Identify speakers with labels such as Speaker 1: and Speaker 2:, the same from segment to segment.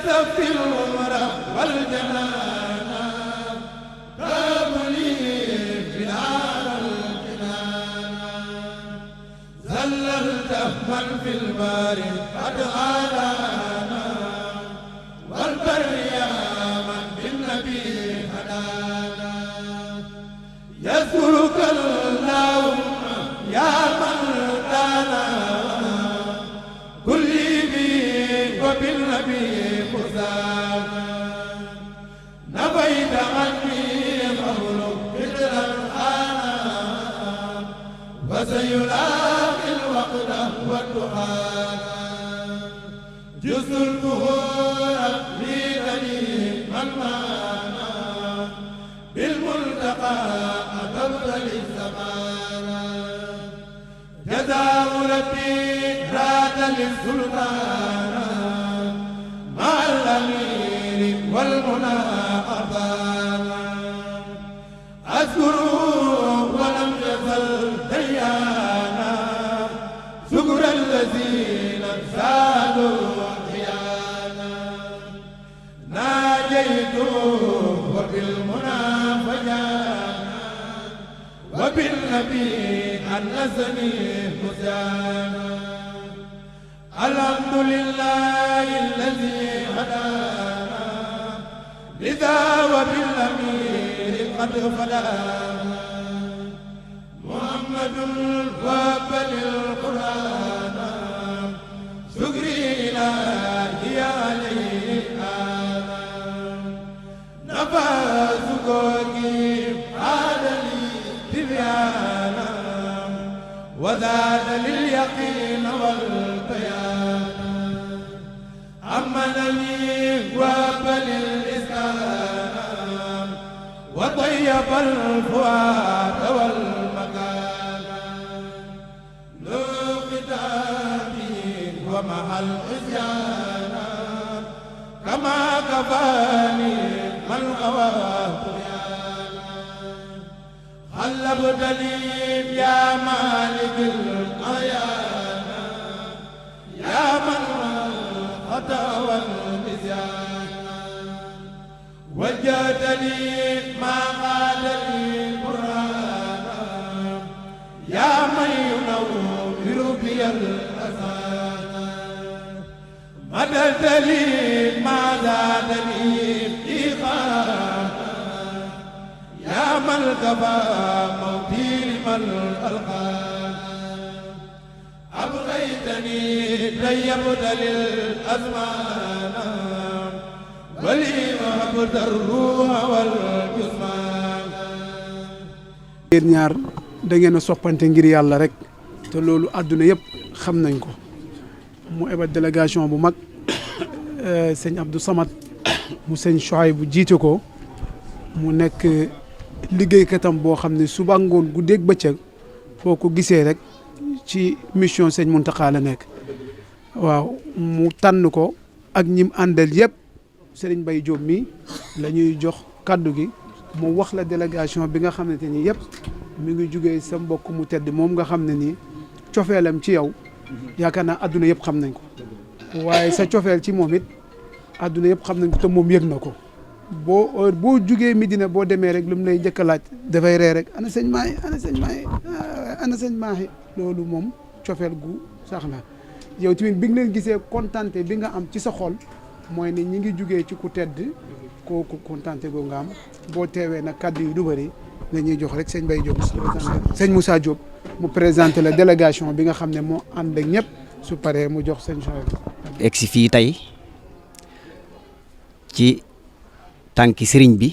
Speaker 1: يستغفر العمر والجنان هب لي بلاد الجنان زللت من في البار قد آلانا والبر يا من بالنبي هدانا يذكرك اللهم يا من دانا كل بي وبالنبي خزانا نبيت عني قول بدرا خانا وسيلاقي الوقت والدخانا جزء الظهور في دليل من مانا بالملتقى أتبت للزمان جزاء ربي راد للسلطان مع الأمير والمنى أبانا أذكره ولم يزل ديانا شكر الذين زادوا أحيانا ناجيته وبالمنى فجانا وبالنبي أنسني مزانا الحمد لله الذي هدانا لذا وبالأمير قد فدانا محمد وابن القرآن شكري إلهي عليه آنا نفى سكوكي عادلي تبيانا وزاد لليقين والبيان أمنني وابل الإسلام وطيب الفؤاد والمكان له ختامي ومع العصيان كما كفاني من غواه خلبت لي يا مالك الأيان يا من الخطأ والنسيان وجهت لي ما قال لي القرآن يا من ينور بي الأذان مددت لي ما زاد لي إيقانا يا من كفى موتي لمن ألقانا أبغيتني طيبت للأزمان ولي وهبت الروح والجسمان
Speaker 2: yéen ñaar da ngeen a soppante ngir yàlla rek te loolu àdduna yëpp xam nañ ko mu ebal délégation bu mag sëñ Abdou Samad mu sëñ Chouaïb bu jiite ko mu nekk liggéeykatam boo xam ne suba ngoon guddeeg bëccëg foo ko gisee rek ci mission sëñ Mountakha la nekk waaw mu tànn ko ak ñim àndal yëpp Serigne Baye Diop mi la ñuy jox kaddu gi mu wax la délégation bi nga xamante ni yëpp mi ngi jugee sa mbokk mu tedd moom nga xam ne nii cofeelam ci yow yaakaar naa adduna yëpp xam nañ ko waaye sa cofeel ci moom it adduna yëpp xam nañ ko te moom yëg na ko boo jugee Medina boo demee rek lu mu lay njëkk a laaj dafay ree rek ana sëñ Mahi ana sëñ Mahi ana sëñ Mahi loolu moom cofeel gu sax la yow tamit bi nga leen gisee kontante bi nga am ci sa xol mooy ne ñi ngi jugee ci ku tedd kooku kontante goo nga am boo teewee nag kaddu yi du bëri la ñuy jox rek sëñ Baye Diop sëñ Moussa Diop mu présenté la délégation bi nga xam ne moo ànd ak ñëpp su paree mu jox sëñ Chouaïb.
Speaker 3: egsi fii tey ci tànki sëriñ bi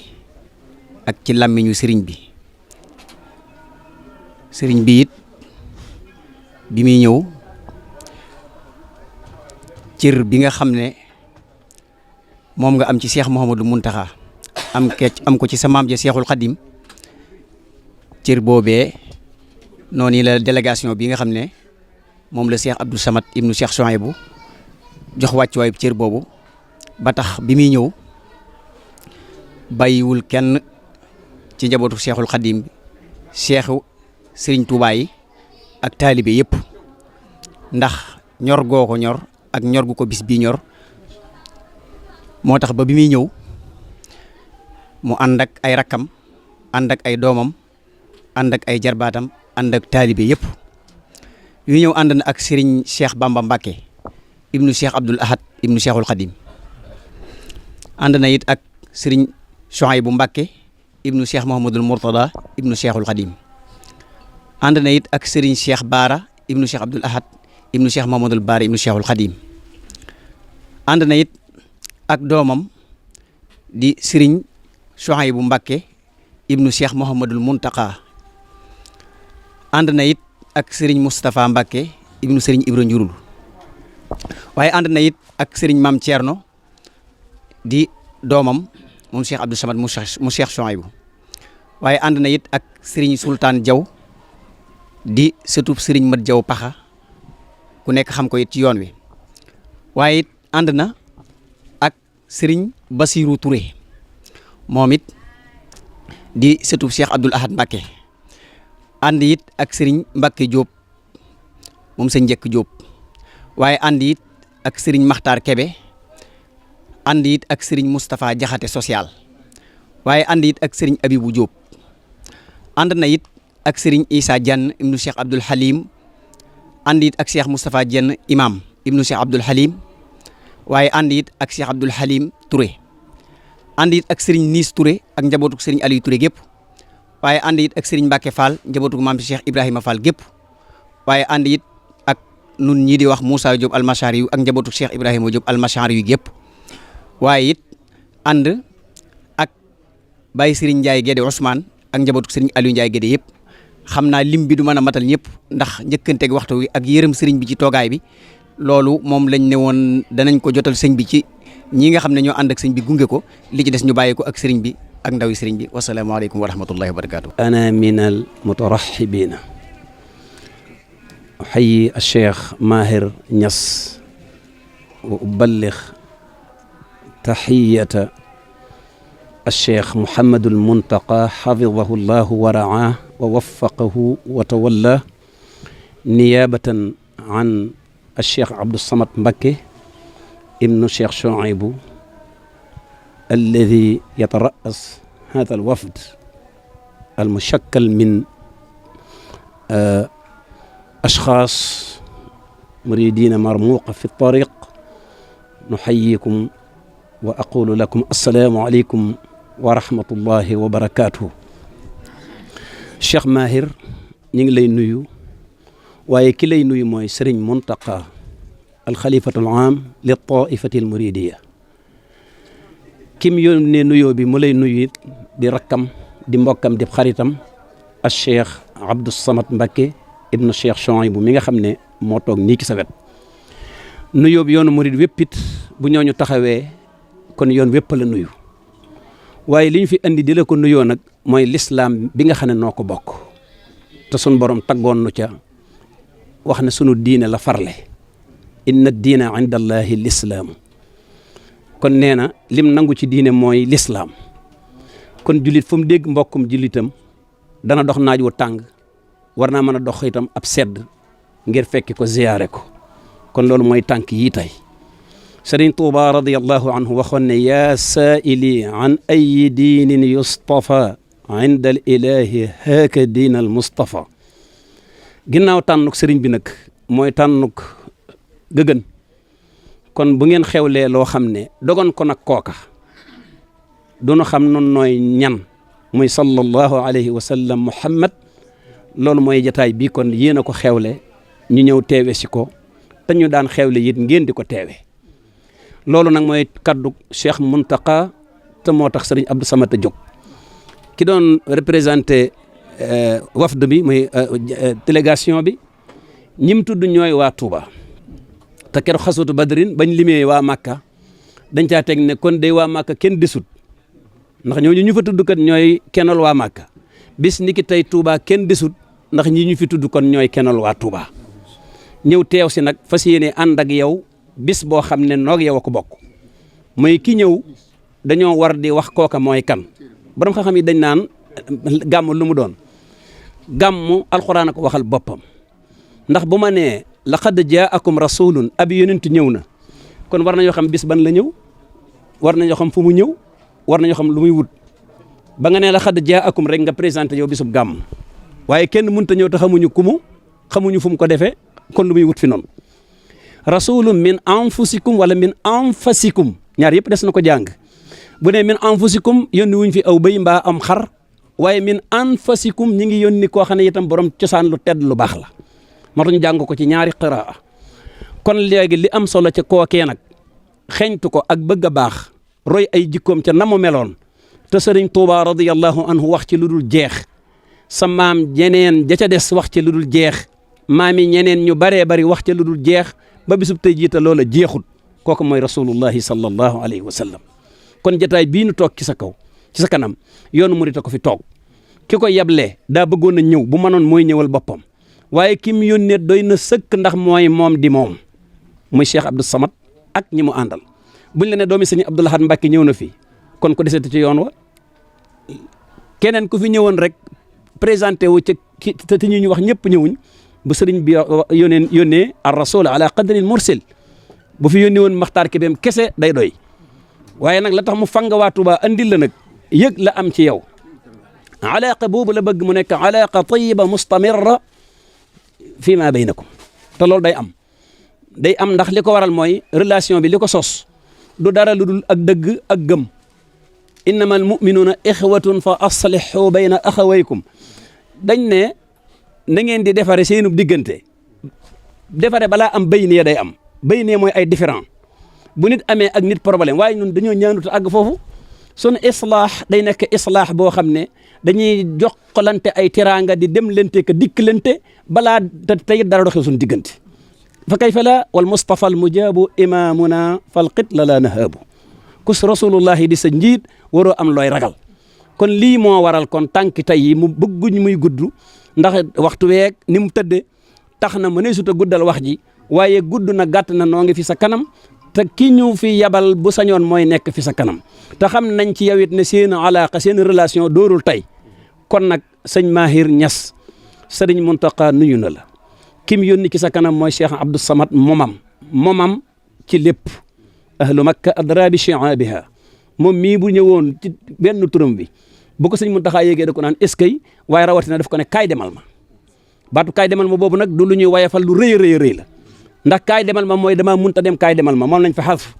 Speaker 3: ak ci làmmiñu sëriñ bi it bi muy ñëw cër bi nga xam ne moom nga am ci Cheikh Mouhamadou Mountakha am ko ci sa maam ja Cheikhul Khadim cër boobee noonu la délégation bi nga xam ne moom la Cheikh Abdou Samad ibnu Cheikh Chouaïbou jox wàccuwaayu cër boobu ba tax bi muy ñëw bàyyiwul kenn ci njabootu Cheikhul Khadim Cheikhu Serigne Touba yi ak taalibe yëpp ndax ñor goo ko ñor ak ñor gu ko bis bii ñor moo tax ba bi muy ñëw mu ànd ak ay rakkam ànd ak ay doomam ànd ak ay jarbaatam ànd ak taalibe yëpp yu ñëw ànd na ak Serigne Cheikh Bamba Mbacké ibnu Cheikh Abdoul Ahad ibnu Cheikhul Khadim ànd na it ak Serigne Chouaïbou Mbacké ibnu Cheikh Mouhamadoul Mourtada ibnu Cheikhul Khadim ànd na it ak Serigne Cheikh Baara ibnu Cheikh Abdoul Ahad ibnu Cheikh Mouhamadoul Baara ibnu Cheikhul Khadim ànd na it ak doomam di Serigne Chouaïbou Mbacké ibnu Cheikh Mouhamadoul Mountakha ànd na it ak Serigne Moustapha Mbacké ibnu Serigne Ibra Njurul waaye ànd na it ak Serigne Mame Thierno di doomam moom Cheikh Abdou Samad mu Cheikh Chouaïbou waaye ànd na it ak Serigne Sultan Diaw di sëtub Serigne Mat Diaw Paxa ku nekk xam ko it ci yoon wi waaye it ànd na ak Serigne Bassirou Touré moom it di sëtub Cheikh Abdoul Ahad Mbacké ànd it ak Serigne Mbacké Diop moom sëñ Njëkk Diop waaye ànd it ak Serigne Makhtar Kebe ànd it ak Serigne Moustapha Jaxate social waaye ànd it ak Serigne Abibou Diop ànd na it ak Serigne Issa Diagne ibnu Cheikh Abdoul Halim ànd it ak Cheikh Moustapha Diagne imam ibnu Cheikh Abdoul Halim waaye ànd it ak Cheikh Abdoul Halim Touré ànd it ak Serigne Nis Touré ak njabootuk Serigne Aliou Touré gépp waaye ànd it ak Serigne Mbacké Fall njabootuk maam Cheikh Ibrahima Fall gépp waaye ànd it ak nun ñii di wax Moussa Diop almachari yu ak njabootuk Cheikh Ibrahima Diop almachari yu gépp waaye it ànd ak Baye Serigne Ndiaye Guédé Ousmane ak njabootuk Serigne Aliou Ndiaye Guédé yëpp xam naa lim bi du mën a matal ñëpp ndax njëkkanteeg waxtu wi ak yërëm Serigne bi ci toogaay bi loolu moom lañ ne woon danañ ko jotal sëñ bi ci ñi nga xam ne ñoo ànd ak sëñ bi gunge ko li ci des ñu bàyyi ko ak Serigne bi ak ndawi Serigne bi wasalaamaaleykum wa rahmatullahi wa barakatuh.
Speaker 4: أنا من المترحبين أحيي الشيخ ماهر نياس وأبلغ تحية الشيخ محمد المنتقى حفظه الله ورعاه ووفقه وتولاه نيابة عن الشيخ عبد الصمد مبكي ابن الشيخ شعيب الذي يترأس هذا الوفد المشكل من أشخاص مريدين مرموقة في الطريق نحييكم وأقول لكم السلام عليكم ورحمة الله وبركاته. Cheikh Maahir ñu ngi lay nuyu waaye ki lay nuyu mooy Serigne Mountakha alxalifatul aam li taifatil muridiya kim yónnee nuyoo bi mu lay nuyu it di rakkam di mbokkam di xaritam al Cheikh Abdou Samad Mbacké ibnu Cheikh Chouaïbou mi nga xam ne moo toog nii ki sa wet nuyoo bi yoonu murid wépp it bu ñooñu taxawee kon yoon wépp la nuyu waaye li ñu fi andi di la ko nuyoo nag mooy lislaam bi nga xam ne noo ko bokk te sun borom taggoon nu ca wax ne sunu diine la farle inna diina inda allahi lislaamu kon nee na lim nangu ci diine mooy lislaam kon jullit fu mu dégg mbokkum jullitam dana dox naaj wu tàng war naa mën a dox itam ab sedd ngir fekki ko ziyaare ko kon loolu mooy tànk yii tey Sëriñ Tuuba radiyallahu anhu waxoon ne yaa saa'ili an ayi diinin yustafa inda al ilahi haaka diin al mustafa ginnaaw tànnuk sëriñ bi nag mooy tànnuk gëgën kon bu ngeen xewlee loo xam ne dogon ko nag kooka dunu xam nun nooy ñan muy sallallahu alayhi wa sallam muhammad loolu mooy jataay bii kon yéen a ko xewle ñu ñëw teewe si ko te ñu daan xewle it ngeen di ko teewe loolu nag mooy kaddu Cheikh Mountakha te moo tax Serigne Abdou Samad a jóg ki doon représenté wafd bi muy délégation bi ñim tudd ñooy waa Touba te keroog xasutu badrin bañ limee waa Makka dañ caa teg ne kon day waa Makka kenn desut ndax ñooñu ñu fa tudd kat ñooy kennal waa Makka bis ni ki tey Touba kenn desut ndax ñi ñu fi tudd kon ñooy kennal waa Touba ñëw teew si nag fas yéene ànd ak yow bis boo xam ne noog yow a ko bokk mooy ki ñëw dañoo war di wax kooka mooy kan borom xam-xam yi dañ naan gàmm lu mu doon gàmm alxuraan a ko waxal boppam ndax bu ma nee laqad jaakum rasulun ab yonent ñëw na kon war nañoo xam bis ban la ñëw war nañoo xam fu mu ñëw war nañoo xam lu muy wut ba nga ne la xadd jaakum rek nga présenté yow bisub gàmm waaye kenn mënut a ñëw te xamuñu xamuñu fu mu ko defee kon lu muy wut fi noonu rasulun min anfusikum wala min anfasikum ñaar yëpp des na ko jàng bu ne min anfusikum yónni wuñ fi aw béy mbaa am xar waaye min anfasikum ñi ngi yónni koo xam ne itam borom cosaan lu tedd lu baax la moo tax ñu jàng ko ci ñaari qiraa kon léegi li am solo ca kookee nag xeñtu ko ak bëgg a baax roy ay jikkoom ca na mu meloon te sëriñ Tuuba radiyallahu anhu wax ci lu dul jeex sa maam jeneen ja ca des wax ci lu dul jeex maami ñeneen ñu baree bari wax ca lu dul jeex ba bisub tey jiita loola jeexut kooku mooy rasulullahi sallallahu alayhi wa sallam kon jataay bii nu toog ci sa kaw ci sa kanam yoonu murit a ko fi toog ki ko yablee daa bëggoon a ñëw bu mënoon mooy ñëwal boppam waaye ki mu yónnee doy na sëkk ndax mooy moom di moom muy Cheikh Abdou Samad ak ñi mu àndal buñ la ne doomi sëñ Abdou Lahad Mbacké ñëw na fi kon ko desete ci yoon wa keneen ku fi ñëwoon rek présenté wu ci te ñu wax ñëpp ñëwuñ bu sëriñ bi yónnee ar rasul ala qadril mursil bu fi yónnee woon Maxtaar Kébem kese day doy waaye nag la tax mu fanga waa Tuuba andil la nag yëg la am ci yow alaqa boobu la bëgg mu nekk alaqa tayiba mustamirra fi ma baynakum te loolu day am ndax li ko waral mooy relation bi li ko sos du dara lu dul ak dëgg ak gëm innama al muminuuna ixwatun fa aslihu bayna axawaykum dañ ne na ngeen di defare seenub diggante defare balaa am bayniya day am bayniya mooy ay différent bu nit amee ak nit problème waaye ñun dañoo ñaanuta àgg foofu sunu islaax day nekk islaax boo xam ne dañuy jokkalante ay teraanga di dem lente ka dikkalante balaa tey dara doxee suñu diggante fa kayfa la wal mustafa al mujaabu imamuna fal qitla la nahaabu kus rasulullahi di sa njiit waroo am looy ragal kon lii moo waral kon tànk tey yi mu bëgguñ muy gudd ndax waxtu weeg ni mu tëdde tax na mënee sut a guddal wax ji waaye gudd na gàtt na noo ngi fi sa kanam te ki ñu fi yabal bu sañoon mooy nekk fi sa kanam te xam nañ ci yow it ne seen alaaka seen relation doorul tey kon nag sëñ Maahir Ñas sëriñ Muntaqa nuyu na la kim yónni ci sa kanam mooy Cheikh Abdou Samad momam ci lépp ahlu makka adra bi shi'abiha moom mii bu ñëwoon ci benn turam bi bu ko sëñ Muntaxa yéegee da ko naan est-ce que waaye rawatina daf ko ne kaay demal ma baatu kaay demal ma boobu nag du lu ñuy wayafal lu rëy a rëy la ndax kaay demal ma mooy damaa munta dem kaay demal ma moom lañ fa xasf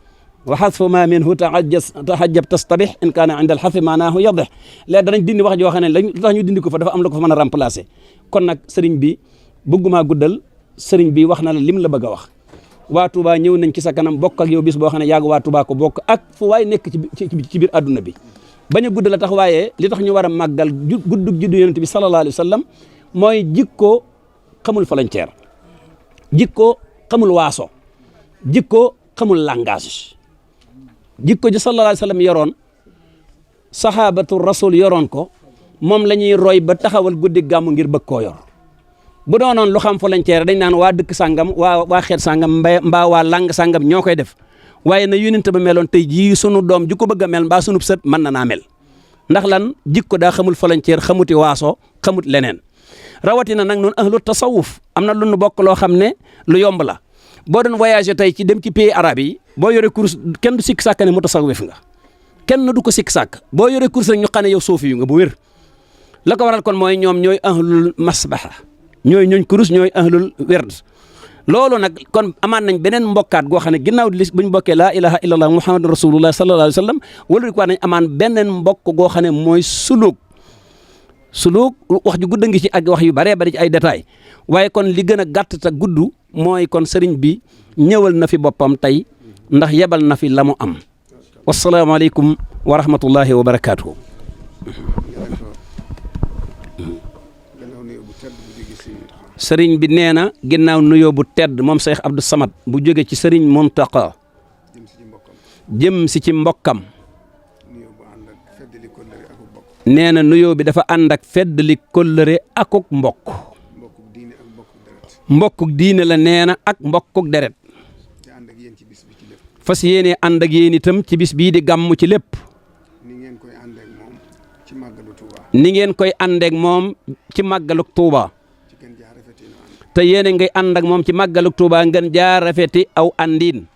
Speaker 4: wa xasfu ma minhu tahajjab tastabih in kaana inda alxafi maanaahu yadih léegi danañ dindi wax joo xam ne lañ tax ñu dindi ko fa dafa am la ko fa mën a remplacer kon nag sëriñ bi bëggumaa guddal sëriñ bi wax na la lim la bëgg a wax waa Touba ñëw nañ ci sa kanam bokk ak yow bis boo xam ne yàgg waa Touba ko bokk ak fu waay nekk ci biir adduna bi bañ a gudd la tax waaye li tax ñu war a màggal guddug juddu yonent bi sallallahu alayhi wa sallam mooy jikko xamul frontière jikko xamul waaso jikko xamul langage jikko ji sallallahu alayhi wa sallam yoroon sahabatu rasul yoroon ko moom la ñuy roy ba taxawal guddi gàmmu ngir bëgg koo yor bu doonoon lu xam frontière dañ naan waa dëkk sàngam waa xeet sàngam mbaa waa lang sàngam ñoo koy def waaye na yonent ba meloon tey jii sunu doom ju ko bëgg a mel mbaa sunub sët mën na naa mel ndax lan jikko daa xamul frontière xamuti waaso xamut leneen rawatina nag noonu ahlu tasawuf am na lu nu bokk loo xam ne lu yomb la boo doon voyagé tey ci dem ci pays arabe yi boo yore course kenn du sikk sàkk ne mu tasawuf nga kenn du ko sikk sàkk boo yore course rek ñu xam ne yow soofi yu nga bu wér la ko waral kon mooy ñoom ñooy ahlul masbaha ñooy ñooñ kurus ñooy ahlul werd loolu nag kon amaan nañ beneen mbokkaat goo xam ne ginnaaw li buñ bokkee laa ilaha illallah muhammadun rasulullah sallallahu alayhi wa sallam wala rek waa nañ amaan beneen mbokk goo xam ne mooy suluk wax ju gudd ngi ci ak wax yu baree bari ci ay détails waaye kon li gën a gàtt te gudd mooy kon sëriñ bi ñëwal na fi boppam tey ndax yebal na fi la mu am wasalaamaaleykum wa rahmatullahi wa barakaatuhu. sëriñ bi nee na ginnaaw nuyoo bu tedd moom Cheikh Abdou Samad bu jóge ci sëriñ Muntaqa jëm si ci mbokkam nee na nuyoo bi dafa ànd ak feddali kóllëre akuk mbokk mbokkuk diine la nee na ak mbokkuk deret fas yéene ànd ak yéen itam ci bis bii di gàmm ci lépp ni ngeen koy àndeek moom ci màggaluk Tuuba te yéen ngay ànd ak moom ci màggaluk Tuuba ngeen jaar rafeti aw àndiin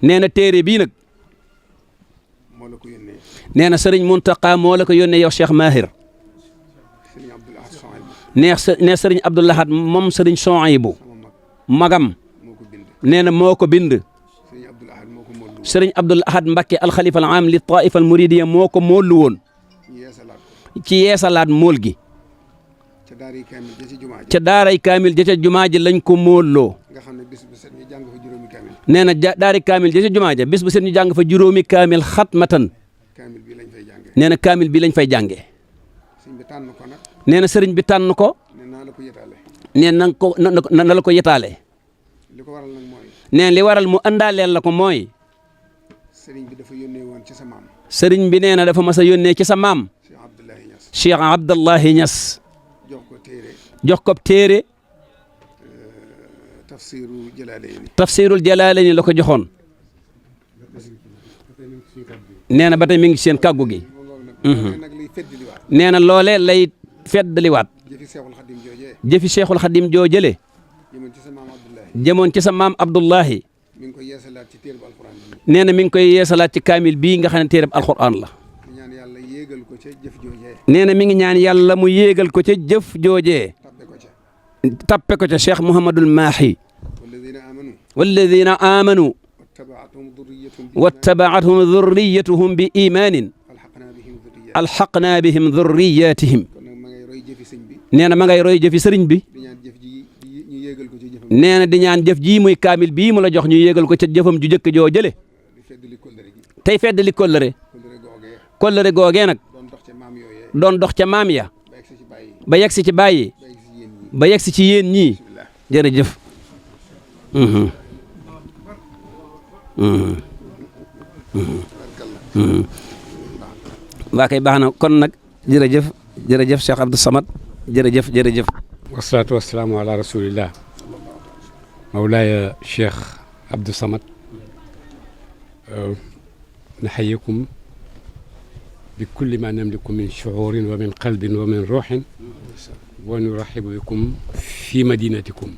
Speaker 4: nee na téere bii nag
Speaker 2: la ko yónnee.
Speaker 4: nee na sëriñ Muntaqa moo la ko yónnee yow Cheikh Mahir.
Speaker 2: sëriñ Abdoul Ahad Souhaïbou.
Speaker 4: nee sëriñ Abdoul Ahad moom sëriñ Souhaïbou. magam.
Speaker 2: moo ko bind.
Speaker 4: nee na moo ko bind.
Speaker 2: sëriñ Abdoul Ahad moo ko mollu.
Speaker 4: sëriñ Abdoul Ahad Mbacké alxalifa al aam li taifa al muridiya moo ko moolu woon. ci yeesalaat mool gi.
Speaker 2: ca daaray kaamil ja ca jumaa ji.
Speaker 4: ca daaray kaamil ja ca jumaa ji lañ ko móolloo.
Speaker 2: nga xam ne bis bu set ñu jàng fa juróomi kaamil.
Speaker 4: nee na daaray kaamil ja ca jumaa ja bis bu set ñu jàng fa juróomi kaamil xatmatan.
Speaker 2: kaamil bi lañ fay jàngee.
Speaker 4: nee na kaamil bi lañ fay jàngee.
Speaker 2: sëriñ bi tànn ko nag.
Speaker 4: nee na sëriñ bi tànn ko.
Speaker 2: nee naa la ko yetaale.
Speaker 4: nee na ko na la ko yetaale.
Speaker 2: li ko waral nag mooy.
Speaker 4: nee li waral mu àndaaleel la ko mooy.
Speaker 2: sëriñ bi dafa yónnee woon ci sa maam.
Speaker 4: sëriñ bi nee na dafa mas a yónnee ci sa maam. Cheikh Abdallahi Niass.
Speaker 2: jox ko téere.
Speaker 4: jox ko téere.
Speaker 2: tafsirul Jalaalayni.
Speaker 4: tafsirul Jalaalayni la ko joxoon. nee na ba tey mi ngi seen kàggu gi. nee na loolee lay feddaliwaat.
Speaker 2: jëfi Seexul Xadim joojee.
Speaker 4: jëfi Seexul Xadim joojale.
Speaker 2: jëmoon ci sa maam Abdullahi.
Speaker 4: jëmoon ci sa maam Abdullahi.
Speaker 2: mi ngi koy yeesalaat ci téere bu alxuraan bi.
Speaker 4: nee na mi ngi koy yeesalaat ci kaamil bii nga xam ne téere bu alxuraan la.
Speaker 2: ñaan yàlla yéegal ko ca jëf joojee.
Speaker 4: nee na mi ngi ñaan yàlla mu yéegal ko ca jëf joojee.
Speaker 2: tappe ko ca.
Speaker 4: tappe ko ca Cheikh Mouhamadul Maahi. walladina amanu. wattabaathum dhurriyatuhum bi imaanin. alxaqnaa bihim dhurriyatihim. nee na ma ngay roy jëfi sëriñ bi. nee na di ñaan jëf ji muy kaamil bii mu la jox ñu yéegal ko ca jëfam ju jëkk joo jële. tey feddali kollëre. kollëre googee nag. doon dox ca maam ya. ba yegg si ci bàyyi. ba yegg si ci yéen ñii. jërëjëf. waa kay baax na kon nag jërëjëf jërëjëf Cheikh Abdou Samad jërëjëf jërëjëf.
Speaker 5: wasalaatu wasalaamu ala rasulillah mawlaaya Cheikh Abdou Samad naxayikum bi kulli ma namliku min shuurin wa min qalbin wa min ruuxin wa nuraxibu bikum fi madinatikum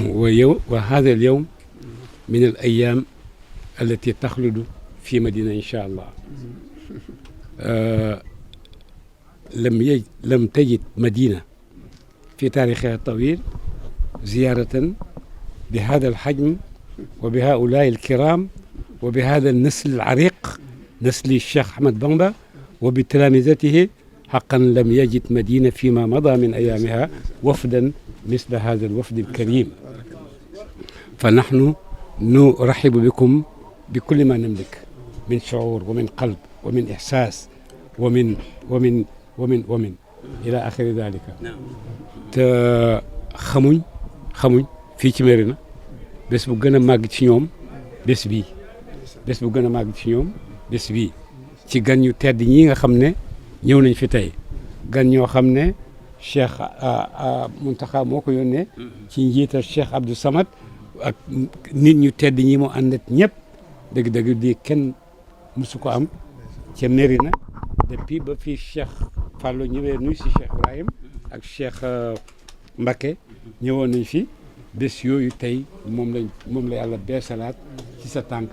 Speaker 5: wa hada al yawm min al ayam allati taxludu fi madina insha allah لم تجد مدينة في تاريخها الطويل زيارة بهذا الحجم وبهؤلاء الكرام وبهذا النسل العريق نسل الشيخ أحمد بامبا وبتلامذته حقا لم يجد مدينة فيما مضى من أيامها وفدا مثل هذا الوفد الكريم فنحن نرحب بكم بكل ما نملك من شعور ومن قلب ومن إحساس ومن ila axiri dalika te xamuñ fii ci Mérina bés bu gën a màgg ci ñoom bés bii bu gën a màgg ci ñoom bés bii ci gan ñu tedd ñii nga xam ne ñëw nañ fi tey gan ñoo xam ne Cheikh Muntaxa moo ko yónnee ci njiital Cheikh Abdou Samad ak nit ñu tedd ñi mu àndat ñëpp dëgg-dëgg di kenn mësu ko am ca Mérina depuis ba fii Cheikh Fallou ñëwee nuy si Cheikh Ibrahim ak Cheikh Mbacké ñëwoon nañ fi bés yooyu tey moom la yàlla beesalaat ci sa tànk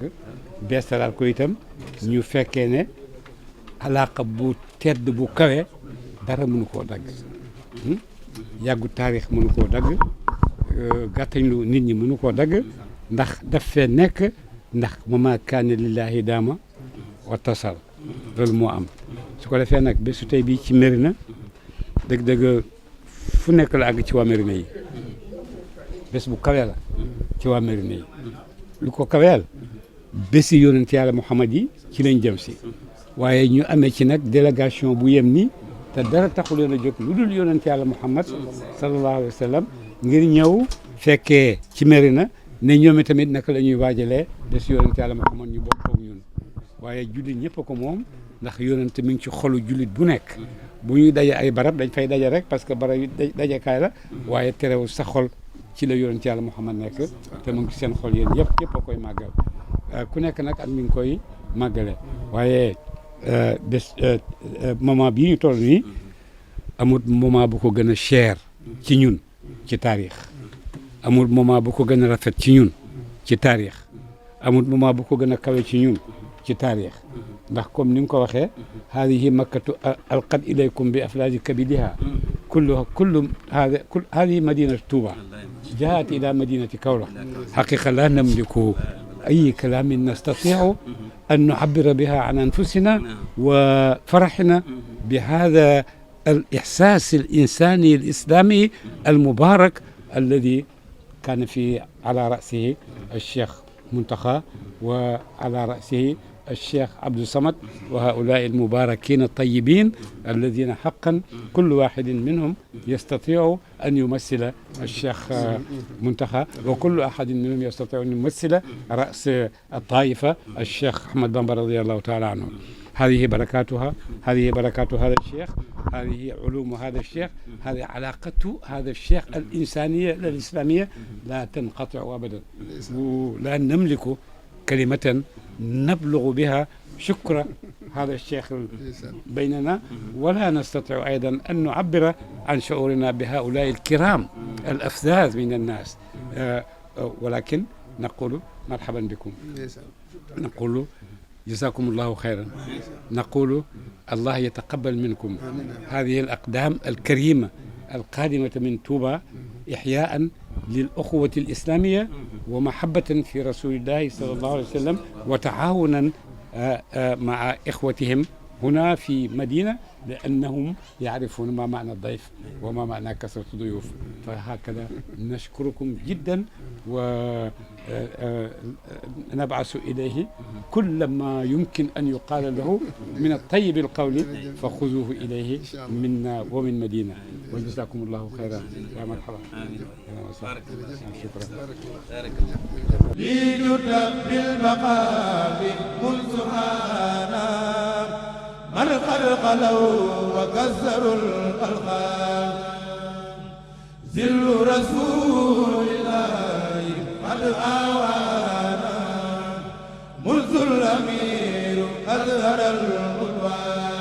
Speaker 5: beesalaat ko itam ñu fekkee ne alaaka bu tedd bu kawe dara mënu koo dagg yàggu taarix mënu koo dagg gàttañ lu nit ñi mënu koo dagg ndax daf fee nekk ndax mama kaane lillahi daama wa tasal loolu moo am su ko defee nag bésu tey bii ci Mérina dëgg-dëgg fu nekk la àgg ci waa Mérina yi bés bu kawe la ci waa Mérina yi lu ko kaweel bési yonent yàlla Muhammad yi ci lañ jëm si waaye ñu amee ci nag délégation bu yem nii te dara taxul leen a jóg lu dul yonent yàlla Muhammad sallallahu alayhi wa sallam ngir ñëw fekkee ci Mérina ne ñoom tamit naka la ñuy waajalee bés yonent yàlla Muhammad ñu bokk ak ñun waaye jullit ñëpp a ko moom ndax yonent mi ngi ci xolu jullit bu nekk bu ñuy daje ay barab dañ fay daje rek parce que barab yi dajekaay la waaye terewul sa xol ci la yonent yàlla Muhammad nekk te mu ngi ci seen xol yéen yëpp a koy màggal ku nekk nag ak mi ngi koy màggale waaye bés moment bii ñu toll nii amul moment bu ko gën a cher ci ñun ci taarix amul moment bu ko gën a rafet ci ñun ci taarix amul moment bu ko gën a kawe ci ñun ci taarix ndax comme ni nga ko waxee haadihi makkatu alqad ilaykum bi aflaaji kabidiha kullu haadihi madinatu Touba jaat ila madinati Kaolack haqiqa la namliku أي كلام نستطيع أن نعبر بها عن أنفسنا وفرحنا بهذا الإحساس الإنساني الإسلامي المبارك الذي كان على رأسه الشيخ منتخى وعلى رأسه الشيخ عبد الصمد وهؤلاء المباركين الطيبين الذين حقا كل واحد منهم يستطيع أن يمثل الشيخ منتخى وكل أحد منهم يستطيع أن يمثل رأس الطائفة الشيخ أحمد بن رضي الله تعالى عنه. هذه بركاتها، هذه بركات هذا الشيخ، هذه علوم هذا الشيخ، هذه علاقة هذا الشيخ الإنسانية الإسلامية لا تنقطع أبدا ولا نملك كلمة نبلغ بها شكر هذا الشيخ بيننا ولا نستطيع أيضا أن نعبر عن شعورنا بهؤلاء الكرام الأفذاذ من الناس ولكن نقول مرحبا بكم، نقول جزاكم الله خيرا، نقول الله يتقبل منكم هذه الأقدام الكريمة القادمة من طوبى إحياء للأخوة الإسلامية ومحبة في رسول الله صلى الله عليه وسلم وتعاونا مع إخوتهم هنا في مدينة لأنهم يعرفون ما معنى الضيف وما معنى كثرة الضيوف. فهكذا نشكركم جدا ونبعث إليه كل ما يمكن أن يقال له من الطيب القول فخذوه إليه منا ومن مدينة وجزاكم الله خيرا. يا مرحبا. شكرا.
Speaker 1: لجد بالبقاء منصرانا من خلق له وكسروا الخلق ذل رسول الله قد آوانا منذ الأمير أظهر القدوان